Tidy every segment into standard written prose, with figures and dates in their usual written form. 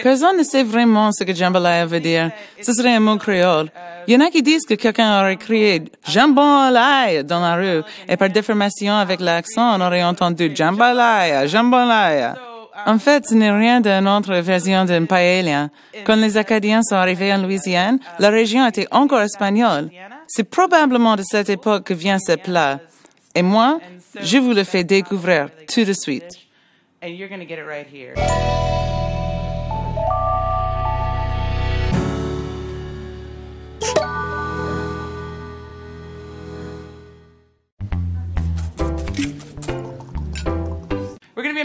Personne ne sait vraiment ce que jambalaya veut dire. Ce serait un mot créole. Il y en a qui disent que quelqu'un aurait crié jambalaya dans la rue et par déformation avec l'accent, on aurait entendu jambalaya, jambalaya. En fait, ce n'est rien d'une autre version d'un paella. Quand les Acadiens sont arrivés en Louisiane, la région était encore espagnole. C'est probablement de cette époque que vient ce plat. Et moi, je vous le fais découvrir tout de suite.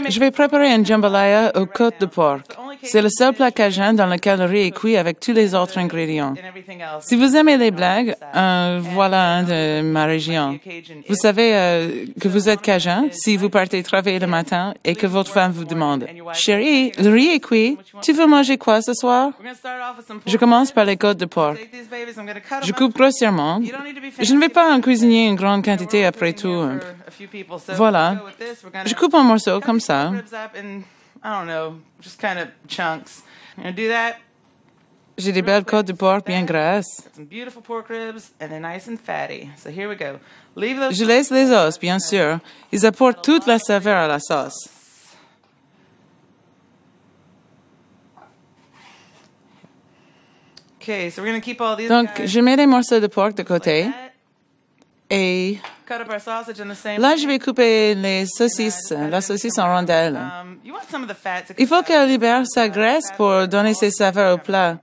Je vais préparer un jambalaya aux côtes de porc. C'est le seul plat cajun dans lequel le riz est cuit avec tous les autres ingrédients. Si vous aimez les blagues, voilà un de ma région. Vous savez que vous êtes cajun si vous partez travailler le matin et que votre femme vous demande « Chérie, le riz est cuit. Tu veux manger quoi ce soir? » Je commence par les côtes de porc. Je coupe grossièrement. Je ne vais pas en cuisiner une grande quantité après tout. Voilà. Je coupe en morceaux comme ça. J'ai des belles côtes de porc bien grasses. Je laisse les os, bien sûr. Ils apportent toute la saveur à la sauce. Donc, je mets les morceaux de porc de côté. Et là, je vais couper les saucisses, la saucisse en rondelles. Il faut qu'elle libère sa graisse pour donner ses saveurs au plat.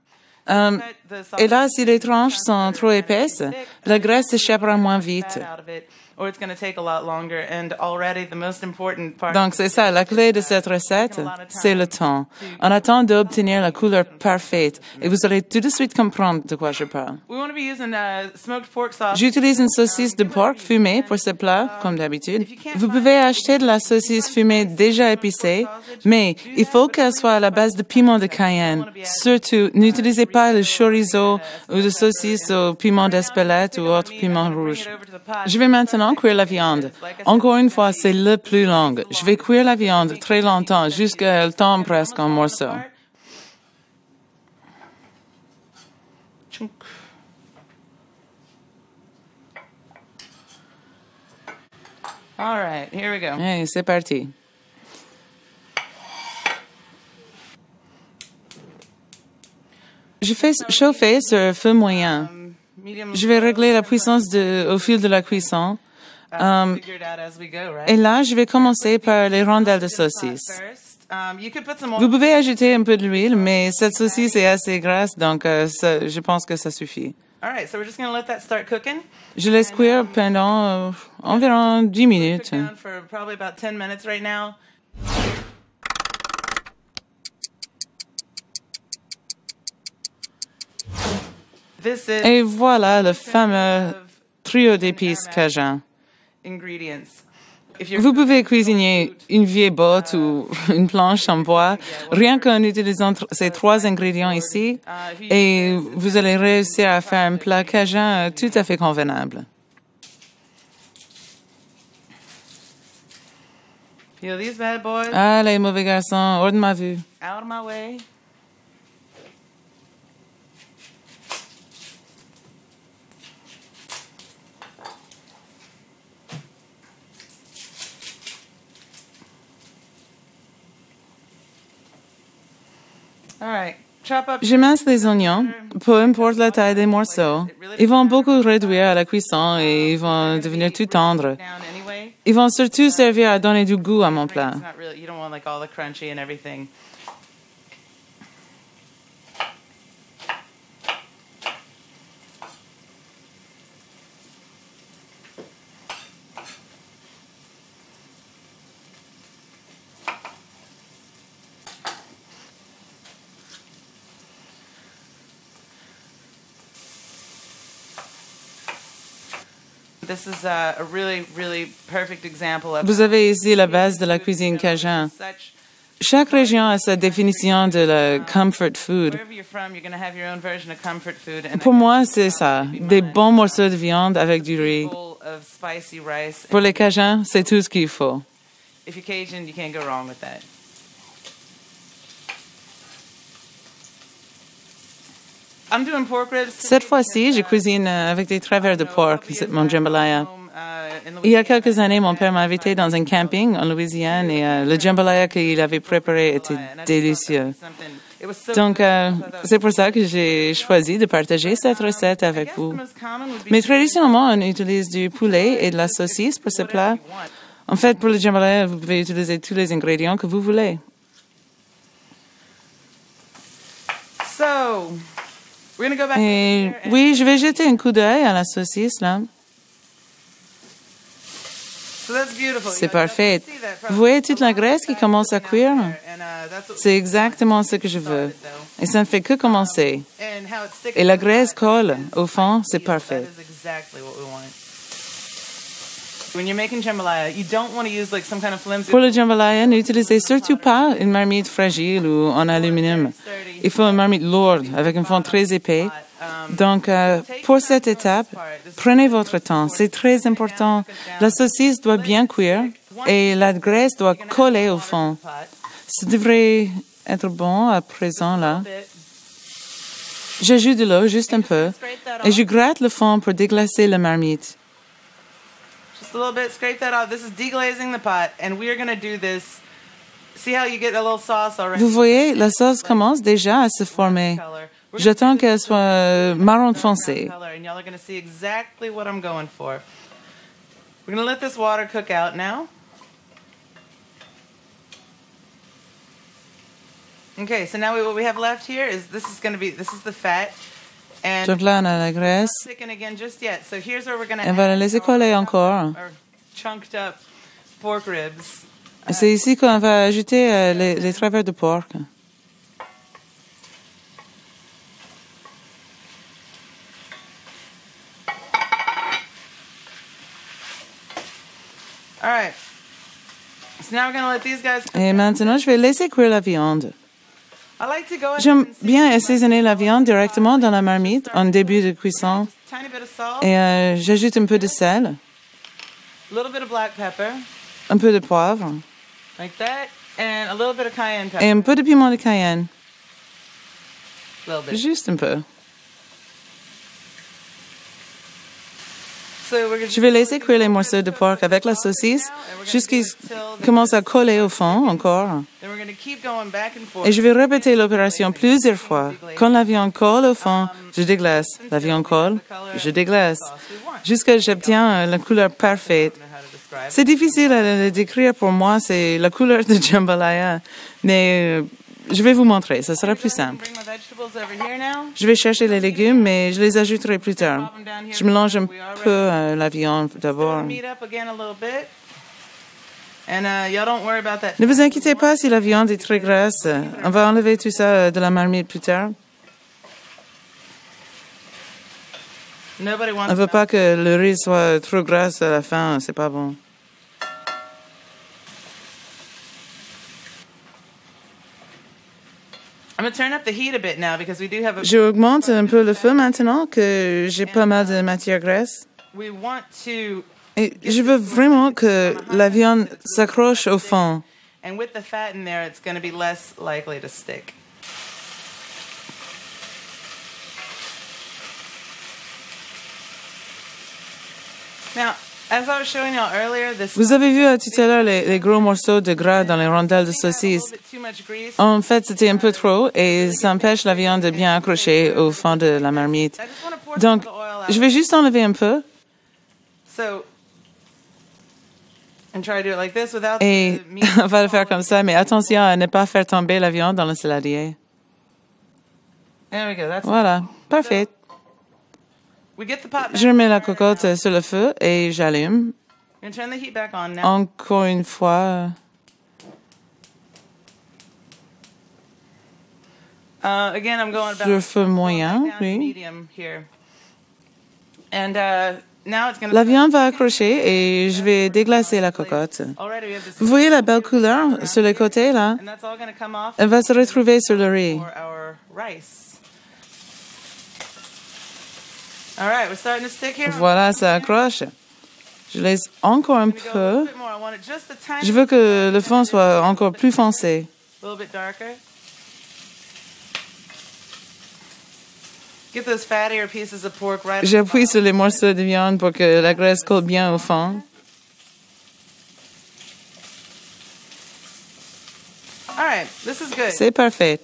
Et là, si les tranches sont trop épaisses, la graisse s'échappera moins vite. Donc, c'est ça, la clé de cette recette, c'est le temps. On attend d'obtenir la couleur parfaite et vous allez tout de suite comprendre de quoi je parle. J'utilise une saucisse de porc fumée pour ce plat, comme d'habitude. Vous pouvez acheter de la saucisse fumée déjà épicée, mais il faut qu'elle soit à la base de piment de Cayenne. Surtout, n'utilisez pas le chorizo ou de saucisse au piment d'Espelette ou autre piment rouge. Je vais maintenant cuire la viande. Encore une fois, c'est le plus long. Je vais cuire la viande très longtemps jusqu'à qu'elle tombe presque en morceaux. All right, here we go. Hey, c'est parti. Je fais chauffer sur feu moyen. Je vais régler la puissance au fil de la cuisson. Et là, je vais commencer par les rondelles de saucisse. Vous pouvez ajouter un peu d'huile, mais cette saucisse est assez grasse, donc je pense que ça suffit. Je laisse cuire pendant environ 10 minutes. Et voilà le fameux trio d'épices cajun. Vous pouvez cuisiner une vieille botte ou une planche en bois, rien qu'en utilisant ces 3 ingrédients ici, et vous allez réussir à faire un plat cajun tout à fait convenable. Ah, les mauvais garçons, hors de ma vue. Je mince les oignons, peu importe la taille des morceaux. Ils vont beaucoup réduire à la cuisson et ils vont devenir tout tendres. Ils vont surtout servir à donner du goût à mon plat. Vous avez ici la base de la cuisine cajun. Chaque région a sa définition de la comfort food. Pour moi, c'est ça, des bons morceaux de viande avec du riz. Pour les Cajuns, c'est tout ce qu'il faut. Cette fois-ci, je cuisine avec des travers de porc, c'est mon jambalaya. Il y a quelques années, mon père m'a invité dans un camping en Louisiane et le jambalaya qu'il avait préparé était délicieux. Donc, c'est pour ça que j'ai choisi de partager cette recette avec vous. Mais traditionnellement, on utilise du poulet et de la saucisse pour ce plat. En fait, pour le jambalaya, vous pouvez utiliser tous les ingrédients que vous voulez. Et oui, je vais jeter un coup d'œil à la saucisse, là. C'est parfait. Vous voyez toute la graisse qui commence à cuire? C'est exactement ce que je veux. Et ça ne fait que commencer. Et la graisse colle au fond, c'est parfait. Pour le jambalaya, n'utilisez surtout pas une marmite fragile ou en aluminium. Il faut une marmite lourde avec un fond très épais. Donc, pour cette étape, prenez votre temps. C'est très important. La saucisse doit bien cuire et la graisse doit coller au fond. Ça devrait être bon à présent, là. J'ajoute de l'eau, juste un peu, et je gratte le fond pour déglacer la marmite. Just a little bit, scrape that off. This is deglazing the pot, and we are going to do this. See how you get a little sauce already? Vous voyez, la sauce commence déjà à se former. J'attends qu'elle soit marron foncé. And y'all are going to see exactly what I'm going for. We're going to let this water cook out now. Okay, so now what we have left here is this is the fat. And Donc là, on a la graisse. again just yet. So here's where we're going to On va la laisser coller encore. chunked up pork ribs. C'est ici qu'on va ajouter les travers de porc. All right. So now we're going to let these guys cook. Et maintenant, je vais laisser cuire la viande. I like to go ahead J'aime and bien assaisonner la viande directement dans la marmite en début de cuisson. tiny bit of salt, Et j'ajoute un peu de sel, a little bit of black pepper, un peu de poivre like that, and a little bit of cayenne pepper. et un peu de piment de Cayenne. A little bit. Juste un peu. So we're Je vais laisser cuire les morceaux de porc avec la saucisse jusqu'à ce qu'ils commencent à coller au fond encore. Then we're going to keep going back and forth. Et je vais répéter l'opération plusieurs fois. Quand la viande colle au fond, je déglace. La viande colle, je déglace. Jusqu'à ce que j'obtiens la couleur parfaite. How to describe. C'est difficile à le décrire pour moi, c'est la couleur de jambalaya. Mais je vais vous montrer, ça sera plus simple. Bring my vegetables over here now. Je vais chercher les légumes, mais je les ajouterai plus tard. Je mélange un peu la viande d'abord. Meat up again a little bit. And y'all don't worry about that. Ne vous inquiétez pas si la viande est très grasse. On va enlever tout ça de la marmite plus tard. Nobody wants On ne veut pas que le riz soit trop gras à la fin, c'est pas bon. I'm going to turn up the heat a bit now because we do have a J'augmente un peu le feu maintenant que j'ai pas mal de matière grasse. we want to Et je veux vraiment que la viande s'accroche au fond. and with the fat in there it's going to be less likely to stick. Now, as I was showing y'all earlier, this Vous avez vu tout à l'heure les gros morceaux de gras dans les rondelles de a little saucisses. bit too much grease. En fait, c'était un peu trop et ça empêche la viande de bien accrocher au fond de la marmite. I just want to pour Donc, some of the oil out. je vais juste enlever un peu So, and try to do it like this without et the meat. on va le faire comme ça, mais attention à ne pas faire tomber la viande dans le saladier. There we go. That's Voilà, parfait. we get the pot back. Je remets la cocotte sur le feu et j'allume. We're going to turn the heat back on now. Encore une fois, Again, I'm going about sur feu moyen, down to oui. medium here. And now it's going La to viande va accrocher et je vais déglacer la cocotte. already we have this Vous voyez la belle couleur sur les côtés, là? and that's all going to come off Elle va se retrouver sur le riz. for our rice. All right, we're starting to stick here. Voilà, ça accroche. Je laisse encore un Go a peu. little bit more. I want it just a tiny Je veux que le fond soit encore plus foncé. little bit darker. Get those fattier pieces of pork right. J'appuie sur les morceaux de viande pour que la graisse colle bien au fond. All right, this is good. C'est parfait.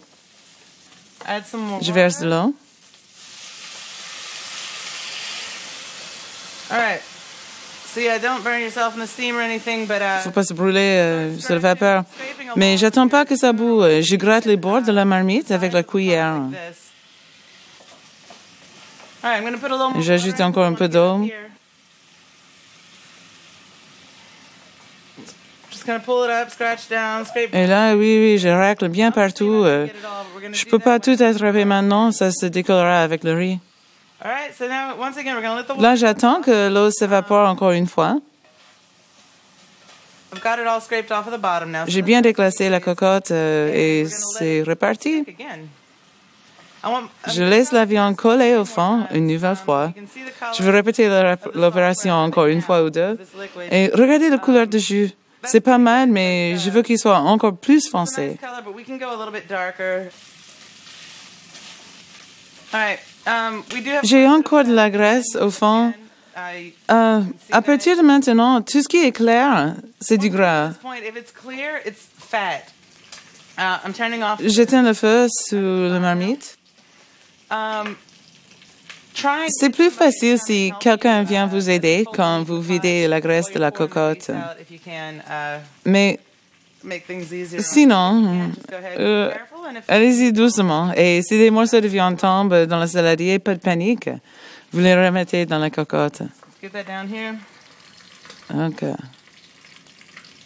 Add some more. Je verse de l'eau. All right. So yeah, don't burn yourself in the steam or anything, but Faut pas se brûler sur la vapeur. Mais j'attends pas que ça boue. Je gratte les bords de la marmite avec la cuillère. All right, I'm going to put a little more. J'ajoute encore un peu d'eau. Just going to pull it up, scratch down, scrape. Et là, oui, je racle bien partout. Je peux pas tout attraper maintenant, ça se décollera avec le riz. All right, so now once again, we're going to let the Là, j'attends que l'eau s'évapore encore une fois. I've got it all scraped off of the bottom now. J'ai bien déclassé la cocotte et c'est reparti. Again. Je laisse la viande coller au fond une nouvelle fois. Je vais répéter l'opération encore une fois ou deux. Et regardez la couleur du jus. C'est pas mal, mais je veux qu'il soit encore plus foncé. J'ai encore de la graisse au fond. À partir de maintenant, tout ce qui est clair, c'est du gras. J'éteins le feu sur la marmite. C'est plus facile si quelqu'un vient vous aider quand vous videz la graisse de la cocotte. Mais sinon, allez-y doucement. Et si des morceaux de viande tombent dans la saladier, pas de panique. Vous les remettez dans la cocotte. OK.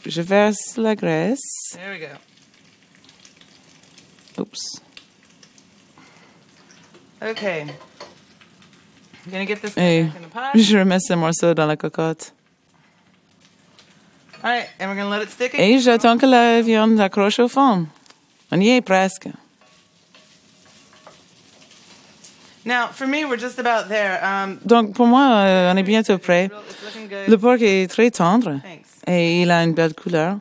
Je verse la graisse. Oups. Okay. I'm going to get this Et back in the pot. je remets ce morceau dans la cocotte. All right, and we're going to let it stick again. Et j'attends que la viande accroche au fond. On y est presque. Now, for me, we're just about there. Donc, pour moi, on est bientôt prêt. It's looking good. Le porc est très tendre Thanks. et il a une belle couleur.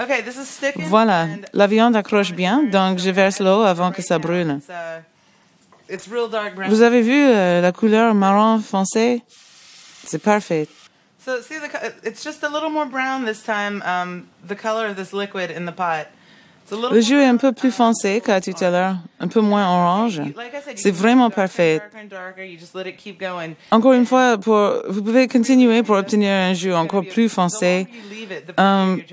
Okay, this is sticking. Voilà, and la viande accroche bien, donc je verse l'eau avant que ça brûle. It's real dark brown. Vous avez vu la couleur marron foncé? C'est parfait. So, see, it's just a little more brown this time, the color of this liquid in the pot. It's a little Le jus est un peu plus foncé qu'à tout à l'heure, un peu moins orange. C'est vraiment parfait. Encore une fois, vous pouvez continuer pour obtenir un jus encore plus foncé.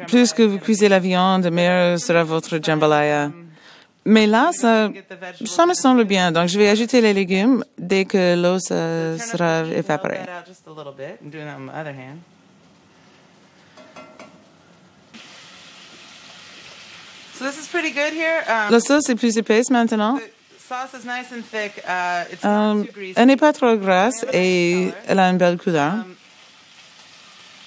Plus que vous cuisez la viande, meilleur sera votre jambalaya. Mais là, ça me semble bien. Donc, je vais ajouter les légumes dès que l'eau sera évaporée. So this is pretty good here. La sauce est plus épaisse maintenant. The sauce is nice and thick. It's not too greasy. Elle n'est pas trop grasse et elle a une belle couleur.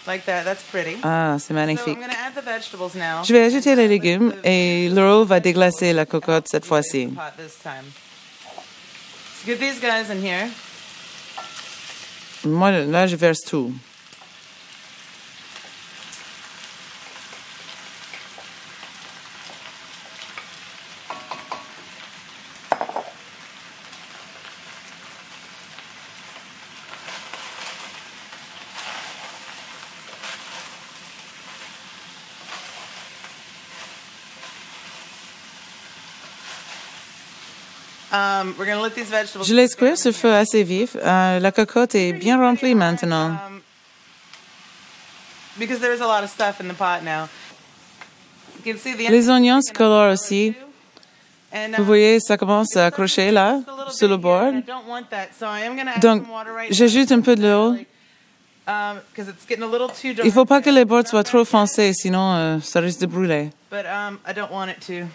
Like that. That's pretty. Ah, c'est So magnifique. I'm going to add the vegetables now. Je vais ajouter les légumes et l'eau va déglacer la cocotte cette fois-ci. Pot this time. So get these guys in here. Moi, là, je verse tout. We're going to let these vegetables. Je laisse cuire sur feu assez vif. La cocotte est bien remplie maintenant. Because there's a lot of stuff in the pot now. You can see the Les oignons se colorent aussi. And, Vous voyez, ça commence à accrocher là, sur le bord. Donc, j'ajoute un peu de l'eau. Il ne faut pas que les bords soient trop foncés, sinon ça risque de brûler. But I don't want it to.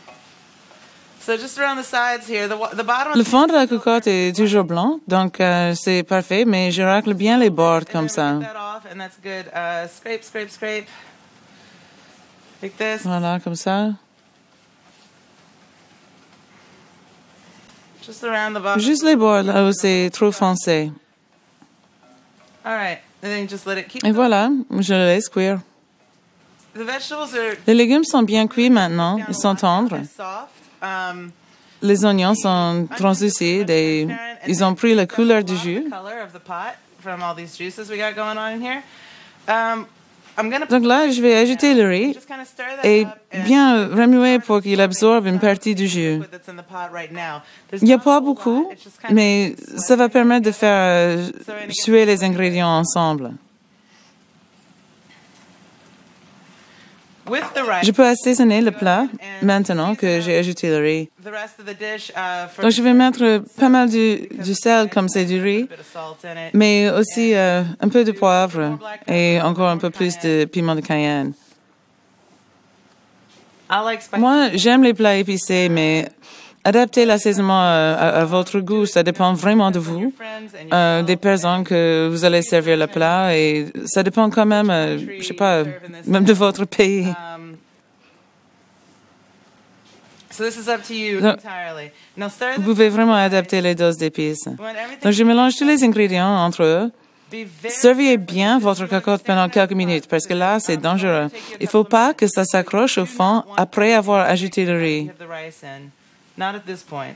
So just around the sides here, the bottom. Le fond de la cocotte est toujours blanc, donc c'est parfait, mais je racle bien les bords comme ça. Get that off, and that's good. Scrape, scrape, scrape. Like this. Voilà, comme ça. Just around the bottom. Juste les bords là où c'est trop foncé. All right. And then just let it keep. Et voilà, je le laisse cuire. The vegetables are Les légumes sont bien cuits maintenant, ils sont tendres. soft. les oignons sont translucides et ils ont pris la couleur du jus. Donc là, je vais ajouter le riz et bien remuer pour qu'il absorbe une partie du jus. Il n'y a pas beaucoup, mais ça va permettre de faire suer les ingrédients ensemble. Je peux assaisonner le plat maintenant que j'ai ajouté le riz. Donc, je vais mettre pas mal du sel comme c'est du riz, mais aussi un peu de poivre et encore un peu plus de piment de Cayenne. Moi, j'aime les plats épicés, mais adaptez l'assaisonnement à votre goût. Ça dépend vraiment de vous, des personnes que vous allez servir le plat, et ça dépend quand même, je sais pas, même de votre pays. Donc, vous pouvez vraiment adapter les doses d'épices. Donc, je mélange tous les ingrédients entre eux. Servez bien votre cocotte pendant quelques minutes, parce que là, c'est dangereux. Il ne faut pas que ça s'accroche au fond après avoir ajouté le riz. Not at this point.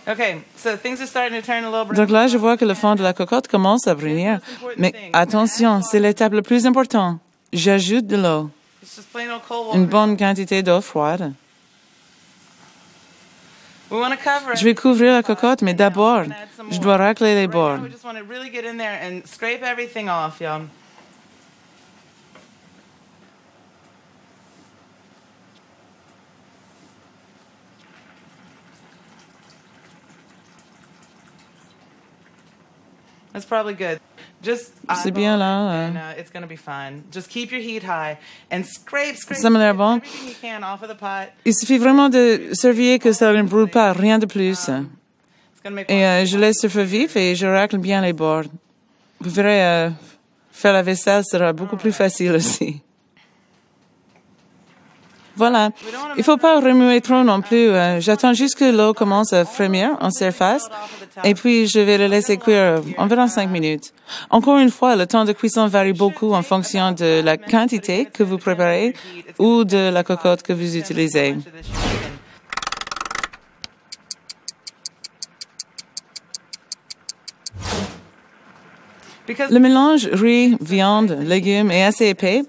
Okay, so things are starting to turn a little. Donc là, je vois que le fond de la cocotte commence à brunir. Mais attention, c'est l'étape la plus importante. J'ajoute de l'eau. Une bonne quantité d'eau froide. Je vais couvrir la cocotte, mais d'abord, je dois racler les bords. That's probably good. C'est bien là. It's going to be fine. Just keep your heat high and scrape Ça m'a l'air bon. everything you can off of the pot. Il suffit vraiment de surveiller que ça ne brûle pas, rien de plus. Et je laisse le feu vif et je racle bien les bords. Vous verrez, faire la vaisselle sera beaucoup plus facile aussi. Voilà. Il ne faut pas remuer trop non plus. J'attends juste que l'eau commence à frémir en surface et puis je vais le laisser cuire environ 5 minutes. Encore une fois, le temps de cuisson varie beaucoup en fonction de la quantité que vous préparez ou de la cocotte que vous utilisez. Le mélange riz, viande, légumes est assez épais.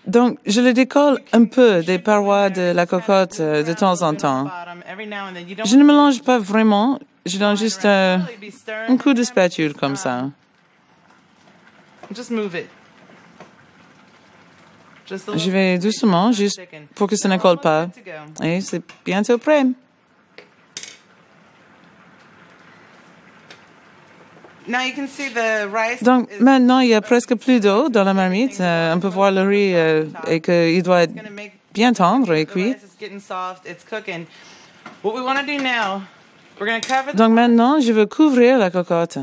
Donc, je le décolle un peu des parois de la cocotte de temps en temps. Je ne mélange pas vraiment, je donne juste un coup de spatule comme ça. Je vais doucement, juste pour que ça ne colle pas. Et c'est bientôt prêt. Donc, maintenant, il y a presque plus d'eau dans la marmite. On peut voir le riz et qu'il doit être bien tendre et cuit. Donc, maintenant, je veux couvrir la cocotte.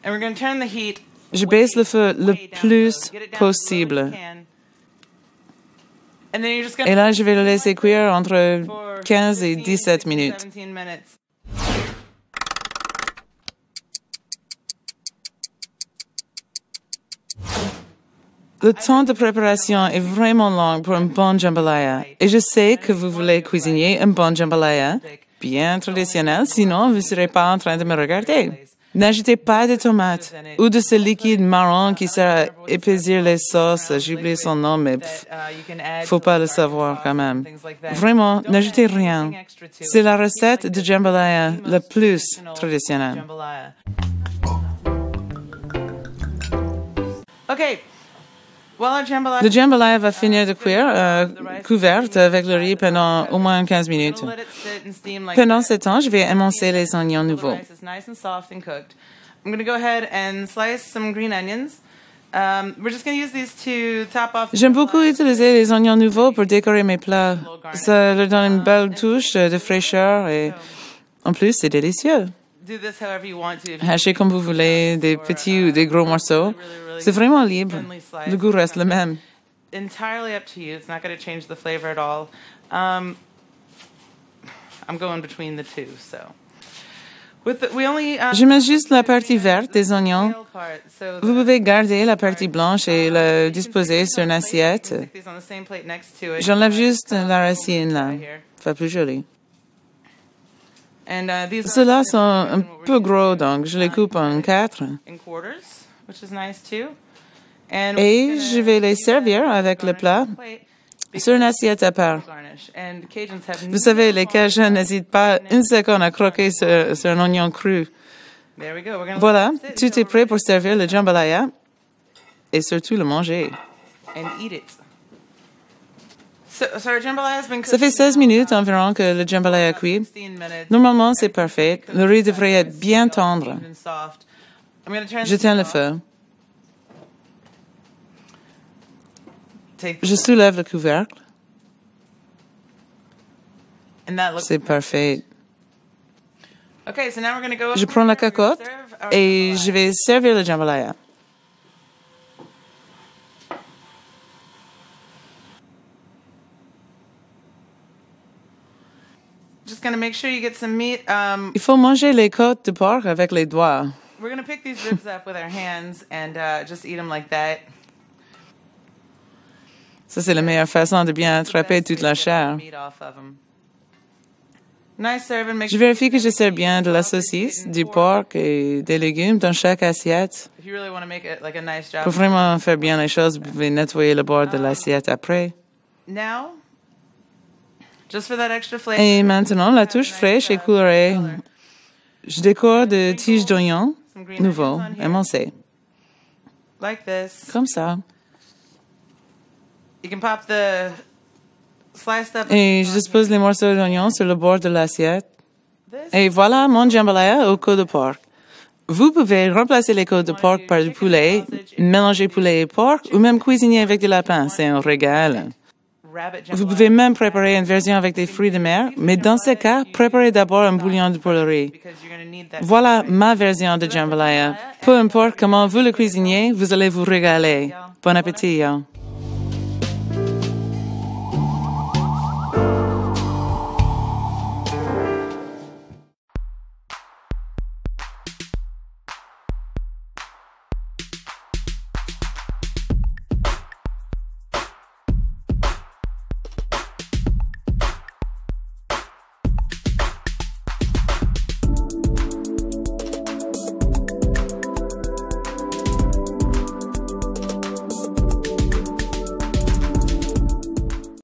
Je baisse le feu le plus possible. Et là, je vais le laisser cuire entre 15 et 17 minutes. Le temps de préparation est vraiment long pour un bon jambalaya. Et je sais que vous voulez cuisiner un bon jambalaya bien traditionnel, sinon vous ne serez pas en train de me regarder. N'ajoutez pas de tomates ou de ce liquide marron qui sert à épaissir les sauces. J'ai oublié son nom, mais faut pas le savoir quand même. Vraiment, n'ajoutez rien. C'est la recette de jambalaya la plus traditionnelle. Okay. Le jambalaya va finir de cuire, couverte avec le riz pendant au moins 15 minutes. Pendant ce temps, je vais émincer les oignons nouveaux. J'aime beaucoup utiliser les oignons nouveaux pour décorer mes plats. Ça leur donne une belle touche de fraîcheur et en plus, c'est délicieux. Hachez comme vous voulez, des petits ou des gros morceaux. C'est vraiment libre. Le goût reste le même. Entirely up to you. It's not going to change the flavor at all. I'm going between the two, so. Je mets juste la partie verte des oignons. Vous pouvez garder la partie blanche et la disposer sur une assiette. J'enlève juste la racine là. Fait plus joli. Ceux-là sont un peu gros, donc je les coupe en 4. Et je vais les servir avec le plat sur une assiette à part. Vous savez, les Cajuns n'hésitent pas une seconde à croquer sur un oignon cru. Voilà, tout est prêt pour servir le jambalaya et surtout le manger. Ça fait 16 minutes environ que le jambalaya cuit. Normalement, c'est parfait. Le riz devrait être bien tendre. Je tiens le feu. Je soulève le couvercle. C'est parfait. Je prends la cocotte et je vais servir le jambalaya. Il faut manger les côtes de porc avec les doigts. Ça, c'est la meilleure façon de bien attraper toute la chair. Je vérifie que je sers bien de la saucisse, du porc et des légumes dans chaque assiette. Pour vraiment faire bien les choses, vous pouvez nettoyer le bord de l'assiette après. Et maintenant, la touche fraîche et colorée. Je décore de tiges d'oignons nouveaux, émincés. Comme ça. Et je dispose les morceaux d'oignons sur le bord de l'assiette. Et voilà mon jambalaya aux côtes de porc. Vous pouvez remplacer les côtes de porc par du poulet, mélanger poulet et porc, ou même cuisiner avec du lapin. C'est un régal. Vous pouvez même préparer une version avec des fruits de mer, mais dans ce cas, préparez d'abord un bouillon de poulet. Voilà ma version de jambalaya. Peu importe comment vous le cuisiniez, vous allez vous régaler. Bon appétit, y'all.